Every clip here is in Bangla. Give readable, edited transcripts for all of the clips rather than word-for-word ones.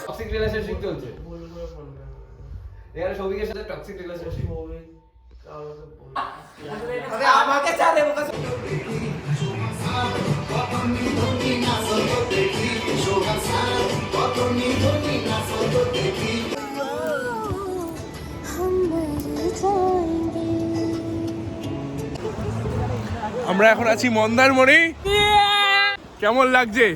টক্সিক রিলেশনশিপ চলছে এখানে সৌভিকের সাথে টক্সিক রিলেশনশিপ আরে আমাকে ছাড়ে ওকে আমরা এখন আছি মন্দারমণি। কেমন লাগছে?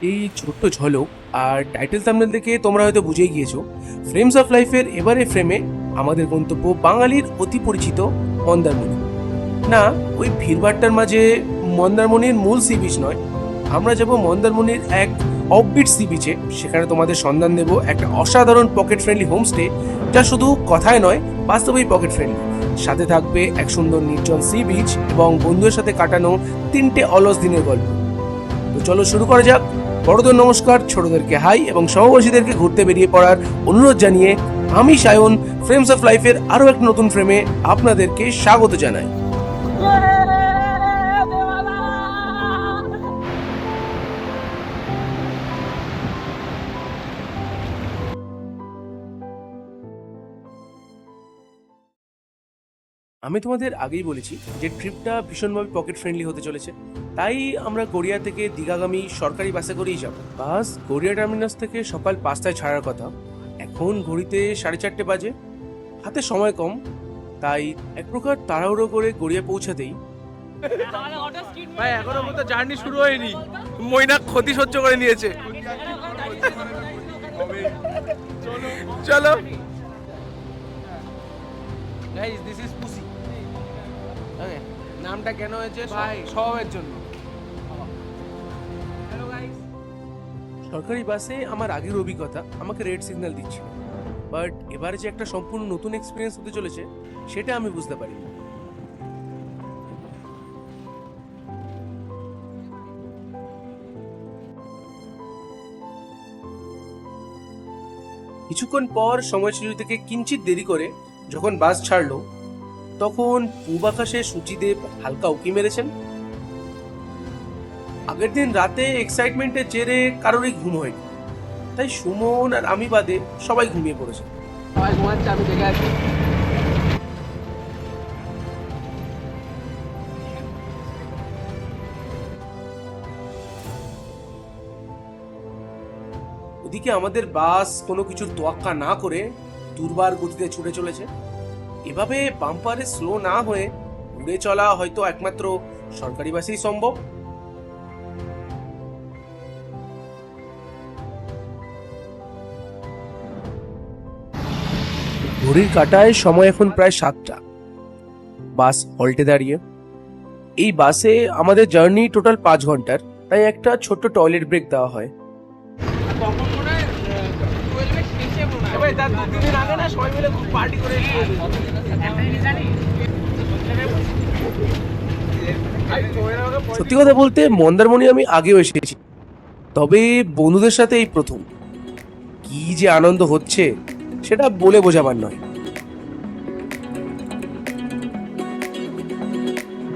এই ছোট্ট ঝলক আর টাইটেল থাম্বনেল দেখে তোমরা হয়তো বুঝেই গিয়েছো, ফ্রেমস অফ লাইফের এবারে ফ্রেমে আমাদের গন্তব্য বাঙালির অতি পরিচিত মন্দারমণি। না, ওই ভিড়ভাট্টার মাঝে মন্দারমণির মূল সি বিচ নয়, আমরা যাব মন্দারমণির এক অফবিট সি বিচে। সেখানে তোমাদের সন্ধান দেব একটা অসাধারণ পকেট ফ্রেন্ডলি হোমস্টে, যা শুধু কথায় নয় বাস্তবেই পকেট ফ্রেন্ডলি। সাথে থাকবে এক সুন্দর নির্জন সি বিচ এবং বন্ধুদের সাথে কাটানো 3টে অলস দিনের গল্প। তো চলো শুরু করা যাক। বড়দের নমস্কার, ছোটদেরকে হাই এবং সমবয়সীদেরকে ঘুরতে বেরিয়ে পড়ার অনুরোধ জানিয়ে আমি সায়ন ফ্রেমস অফ লাইফের আরও একটা নতুন ফ্রেমে আপনাদেরকে স্বাগত জানাই। আমি তোমাদের আগেই বলেছি যে ট্রিপটা ভীষণভাবে পকেট ফ্রেন্ডলি হতে চলেছে, তাই আমরা গড়িয়া থেকে দীঘাগামী সরকারি বাসে করেই যাব। বাস গড়িয়া টার্মিনাস থেকে সকাল 5টায় ছাড়ার কথা, এখন ঘড়িতে 4:30 বাজে। হাতে সময় কম, তাই এক প্রকার তাড়াহুড়ো করে গড়িয়া পৌঁছাতেই ভাই এখনো পর্যন্ত জার্নি শুরু হয়নি, মৈনাক ক্ষতি সহ্য করে নিয়েছে। চলো গাইস, দিস ইজ পুসি। ওকে, নামটা কেন হয়েছে? ভাই স্বভাবের জন্য। Hello guys. সরকারি বাসে আমার আগের অভিজ্ঞতা আমাকে রেড সিগন্যাল দিচ্ছিল, বাট এবারে যে একটা সম্পূর্ণ নতুন এক্সপিরিয়েন্স হতে চলেছে সেটা আমি বুঝতে পারি। কিছুক্ষণ পর সময়সূচি থেকে কিঞ্চিত দেরি করে যখন বাস ছাড়লো, তখন পূব আকাশে সূচিদেব হালকা উঁকি মেরেছেন। আগের দিন রাতে এক্সাইটমেন্টের জেরে কারোরই ঘুম হয়নি, তাই সুমন আর আমি বাদে সবাই ঘুমিয়ে পড়েছে। সবাই ঘুমাচ্ছে, আমি জেগে আছি। ওদিকে আমাদের বাস কোনো কিছুর তোয়াক্কা না করে দুর্বার গতিতে ছুটে চলেছে। এভাবে বাম্পারে স্লো না হয়ে উড়ে চলা হয়তো একমাত্র সরকারি বাসেই সম্ভব। ঘড়ির কাঁটায় সময় এখন প্রায় 7টা। বাস হল্টে দাঁড়িয়ে। এই বাসে আমাদের জার্নি টোটাল 5 ঘন্টার, তাই একটা ছোট্ট টয়লেট ব্রেক দেওয়া হয়। সত্যি কথা বলতে মন্দারমণি আমি আগেও এসেছি, তবে বন্ধুদের সাথে এই প্রথম। কি যে আনন্দ হচ্ছে সেটা বলে বোঝাবার নয়।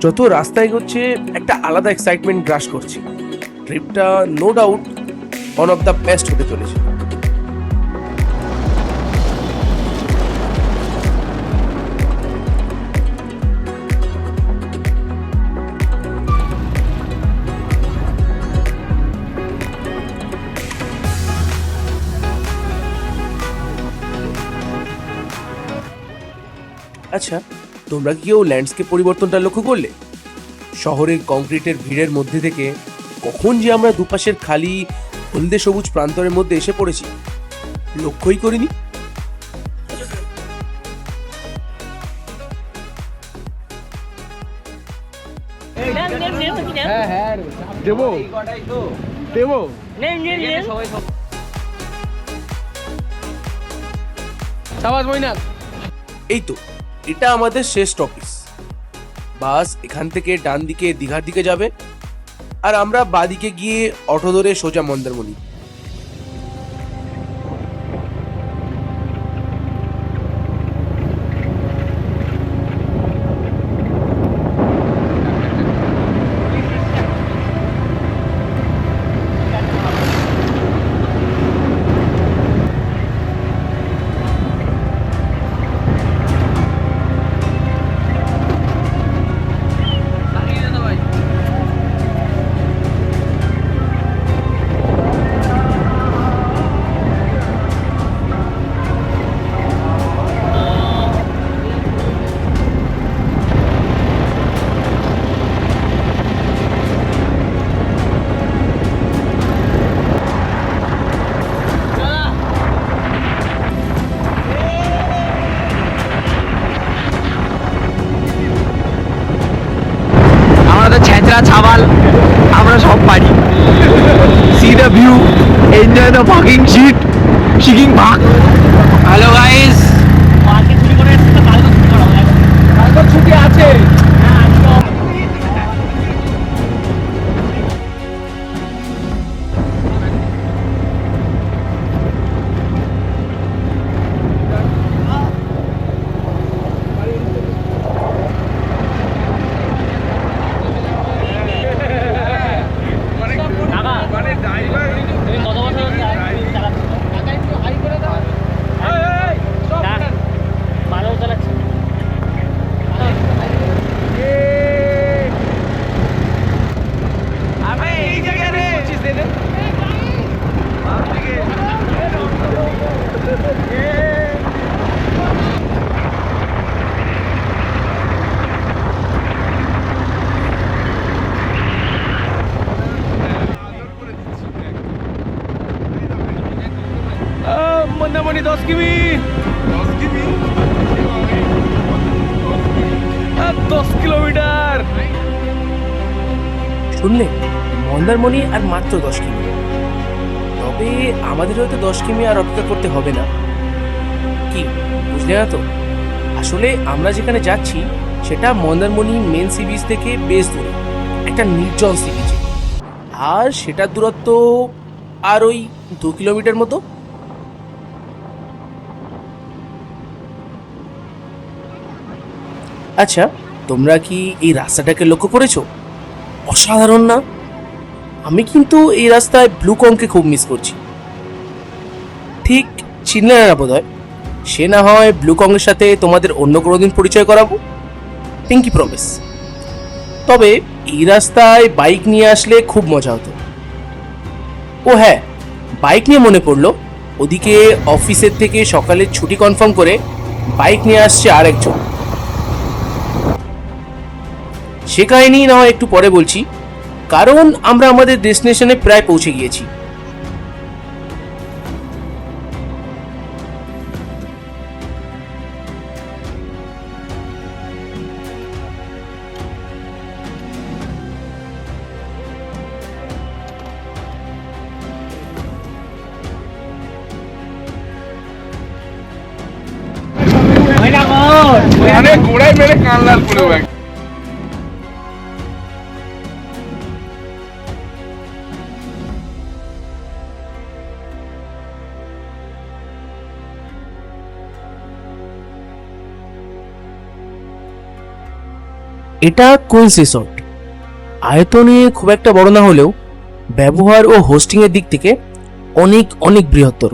যত রাস্তায় এগোচ্ছে একটা আলাদা এক্সাইটমেন্ট গ্রাস করছে। ট্রিপটা no doubt one of the best হতে চলেছে। আচ্ছা, তোমরা কি কেউ ল্যান্ডস্কেপ পরিবর্তনটা লক্ষ্য করলে? শহরের কংক্রিটের ভিড়ের মধ্যে থেকে কখন যে আমরা দুপাশের খালি হলদে সবুজ প্রান্তরের মধ্যে এসে পড়েছি লক্ষ্যই করিনি। হ্যাঁ হ্যাঁ দেবো এই কটাই তো দেবো এখানে সবাই সব সাবাস মইনাক। এই তো এটা আমাদের শেষ স্টপেজ। বাস এখান থেকে ডান দিকে দীঘার দিকে যাবে, আর আমরা বাদিকে গিয়ে অটো ধরে সোজা মন্দারমণি। আমরা তো ছেঁচড়া ছাবাল, আমরা সব পারি। See the view, enjoy the fucking shit, শিকিং ভাগ। হ্যালো গাইস, ছুটি আছে। মন্দারমণি 10 কিমি, 10 কিলোমিটার। শুনলে, মন্দারমণি আর মাত্র 10 কিমি। তবে আমাদের হয়তো 10 কিমি আর অপেক্ষা করতে হবে না। কি বুঝলে না তো? আসলে আমরা যেখানে যাচ্ছি সেটা মন্দারমণি মেন সি বিচ থেকে বেশ দূরে, একটা নির্জন সি বিচে। আর সেটার দূরত্ব আর ওই 2 কিলোমিটার মতো। আচ্ছা, তোমরা কি এই রাস্তাটাকে লক্ষ্য করেছো? অসাধারণ না? আমি কিন্তু এই রাস্তায় ব্লু কংকে খুব মিস করছি। ঠিক চিনলে না বোধ হয়। সে না হয় ব্লু কংয়ের সাথে তোমাদের অন্য কোনো দিন পরিচয় করাবো, পিঙ্কি প্রমিস। তবে এই রাস্তায় বাইক নিয়ে আসলে খুব মজা হতো। ও হ্যাঁ, বাইক নিয়ে মনে পড়লো, ওদিকে অফিসের থেকে সকালে ছুটি কনফার্ম করে বাইক নিয়ে আসছে আরেকজন। সে কাহিনী না হয় একটু পরে বলছি, কারণ আমরা আমাদের ডেস্টিনেশনে প্রায় পৌঁছে গিয়েছি। গোড়ায় মেরে কান লাল করে দেবে। এটা কুইন্স রিসর্ট। আয়তনে খুব একটা বড় না হলেও ব্যবহার ও হোস্টিং এর দিক থেকে অনেক অনেক বৃহত্তর।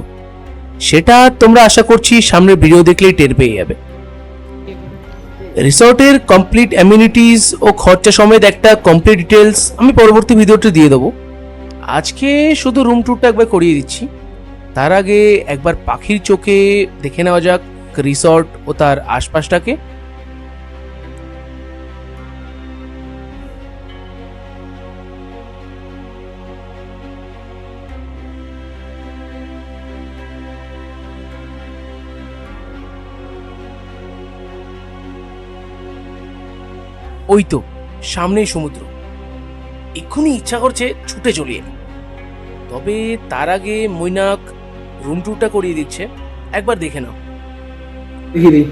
সেটা তোমরা আশা করছি সামনের ভিডিও দেখলেই টের পেয়ে যাবে। রিসর্টের কমপ্লিট অ্যামিনিটিস ও খরচা সমেত একটা কমপ্লিট ডিটেলস আমি পরবর্তী ভিডিওতে দিয়ে দেবো। আজকে শুধু রুম ট্যুরটা একবার করিয়ে দিচ্ছি। তার আগে একবার পাখির চোখে দেখে নেওয়া যাক রিসর্ট ও তার আশপাশটাকে। ওই তো সামনেই সমুদ্র। এক্ষুনি ইচ্ছা করছে ছুটে চলে যাই। তবে তার আগে মৈনাক রুম ট্যুরটা করিয়ে দিচ্ছে, একবার দেখে নাও। দেখিয়ে দিই।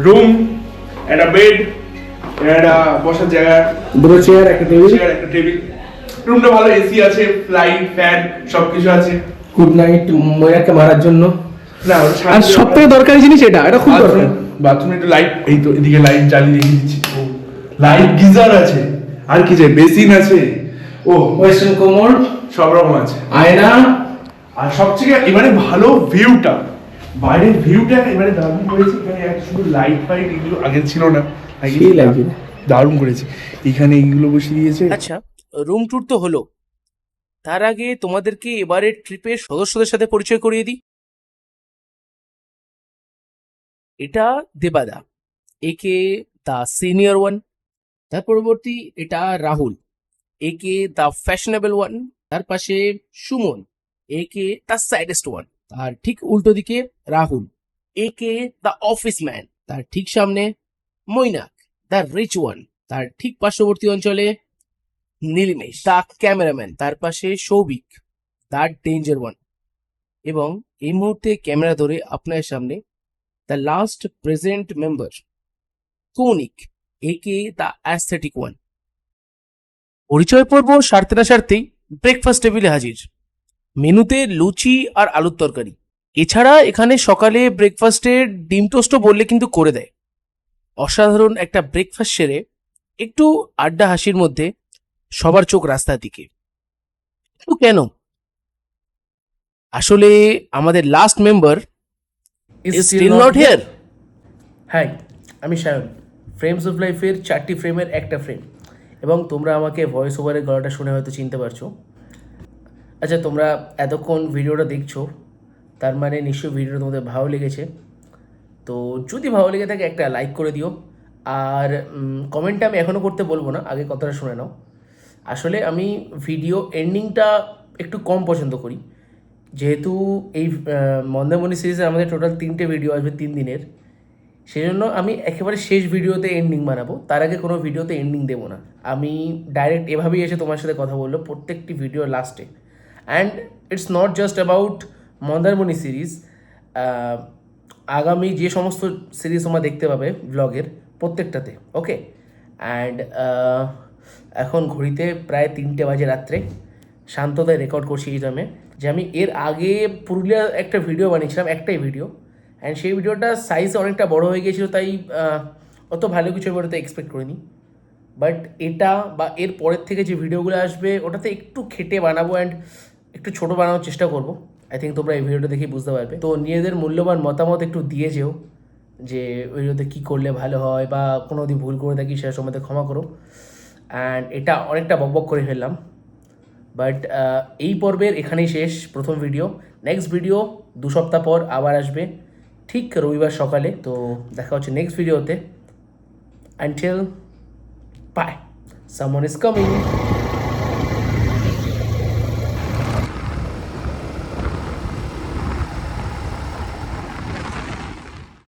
রুম, একটা বেড, একটা বসার জায়গা, দুটো চেয়ার, একটা টেবিল। চেয়ার, একটা টেবিল। রুমটা ভালো, এসি আছে, লাইট, ফ্যান সবকিছু আছে। গুড নাইট মৈনাককে মারার জন্য। না আর সব থেকে দরকারি জিনিস এটা খুব দরকার। বাথরুমে একটু লাইট, এই তো এদিকে লাইট জ্বালিয়ে রেখে দিচ্ছি। ও লাইট, গিজার আছে, আর কি চাই, বেসিন আছে, ও ওয়েস্টার্ন কোমর, সব রকম আছে, আয়না। আর সবথেকে এবারে ভালো ভিউটা, বাইরের ভিউটা এবারে দারুণ করেছে। এখানে এক শুধু লাইট ফাইট এগুলো আগে ছিল না, সেই লাগছে। দারুণ করেছে। এখানে এইগুলো বসিয়ে দিয়েছে। আচ্ছা, রুম ট্যুর তো হলো, তার আগে তোমাদেরকে এবারের ট্রিপের সদস্যদের সাথে পরিচয় করিয়ে দিই। এটা দেবাদা, একে দ্য সিনিয়র ওয়ান। তার পরবর্তী এটা রাহুল, একে দ্য ফ্যাশনেবল ওয়ান। তার পাশে সুমন, একে দ্য স্যাডেস্ট ওয়ান। তার ঠিক উল্টো দিকে রাহুল, একে দ্য অফিস ম্যান। তার ঠিক সামনে মৈনাক, দ্য রিচ ওয়ান। তার ঠিক পার্শ্ববর্তী অঞ্চলে নীলিমেশ, দ্য ক্যামেরাম্যান। তার পাশে সৌভিক, দ্য ডেঞ্জার ওয়ান। এবং এই মুহূর্তে ক্যামেরা ধরে আপনার সামনে দ্য লাস্ট প্রেজেন্ট মেম্বার কৌনিক, একে দ্য অ্যাস্থেটিক ওয়ান। পরিচয় পর্ব সারতে না সারতেই ব্রেকফাস্ট টেবিলে হাজির। মেনুতে লুচি আর আলুর তরকারি। এছাড়া এখানে সকালে ব্রেকফাস্টের ডিম টোস্টও বললে কিন্তু করে দেয়। অসাধারণ একটা ব্রেকফাস্ট সেরে একটু আড্ডা হাসির মধ্যে সবার চোখ রাস্তার দিকে। তো কেন? আসলে আমাদের last member is still not here. Hi, আমি সায়ন, ফ্রেমস অফ লাইফের 4টি ফ্রেমের একটা ফ্রেম। এবং তোমরা আমাকে ভয়েস ওভারের গলাটা শুনে হয়তো চিনতে পারছো। আচ্ছা, তোমরা এতক্ষণ ভিডিওটা দেখছো, তার মানে নিশ্চয়ই ভিডিওটা তোমাদের ভালো লেগেছে। তো যদি ভালো লেগে থাকে একটা লাইক করে দিও। আর কমেন্টটা আমি এখনও করতে বলবো না, আগে কথাটা শুনে নাও। আসলে আমি ভিডিও এন্ডিংটা একটু কম পছন্দ করি, যেহেতু এই মন্দারমণি সিরিজে আমাদের টোটাল 3টে ভিডিও আসবে 3 দিনের। সেই জন্য আমি একেবারে শেষ ভিডিওতে এন্ডিং বানাবো, তার আগে কোনো ভিডিওতে এন্ডিং দেবো না। আমি ডাইরেক্ট এভাবেই এসে তোমার সাথে কথা বললো প্রত্যেকটি ভিডিও লাস্টে। And it's not just about Mandarmani series, আগামী যে সমস্ত সিরিজ তোমরা দেখতে পাবে ব্লগের প্রত্যেকটাতে। ওকে, অ্যান্ড এখন ঘড়িতে প্রায় 3টে বাজে রাত্রে, শান্ততায় রেকর্ড করছি এই টাইমে। যে আমি এর আগে পুরুলিয়া একটা ভিডিও বানিয়েছিলাম, একটাই ভিডিও, অ্যান্ড সেই ভিডিওটা সাইজ অনেকটা বড় হয়ে গিয়েছিলো, তাই অত ভালো কিছু আমি ওটাতে এক্সপেক্ট করিনি। বাট এটা বা এর পরের থেকে যে ভিডিওগুলো আসবে ওটাতে একটু খেটে বানাবো অ্যান্ড একটু ছোটো বানানোর চেষ্টা করবো। আই থিঙ্ক তোমরা এই ভিডিওটা দেখেই বুঝতে পারবে। তো নিজেদের মূল্যবান মতামত একটু দিয়ে যেও যে ভিডিওতে কী করলে ভালো হয়, বা কোনো যদি ভুল করে থাকি সেটা সময় ক্ষমা করো। অ্যান্ড এটা অনেকটা বকবক করে ফেললাম, বাট এই পর্বের এখানেই শেষ প্রথম ভিডিও। নেক্সট ভিডিও 2 সপ্তাহ পর আবার আসবে, ঠিক রবিবার সকালে। তো দেখা হচ্ছে নেক্সট ভিডিওতে। Until bye, someone is coming.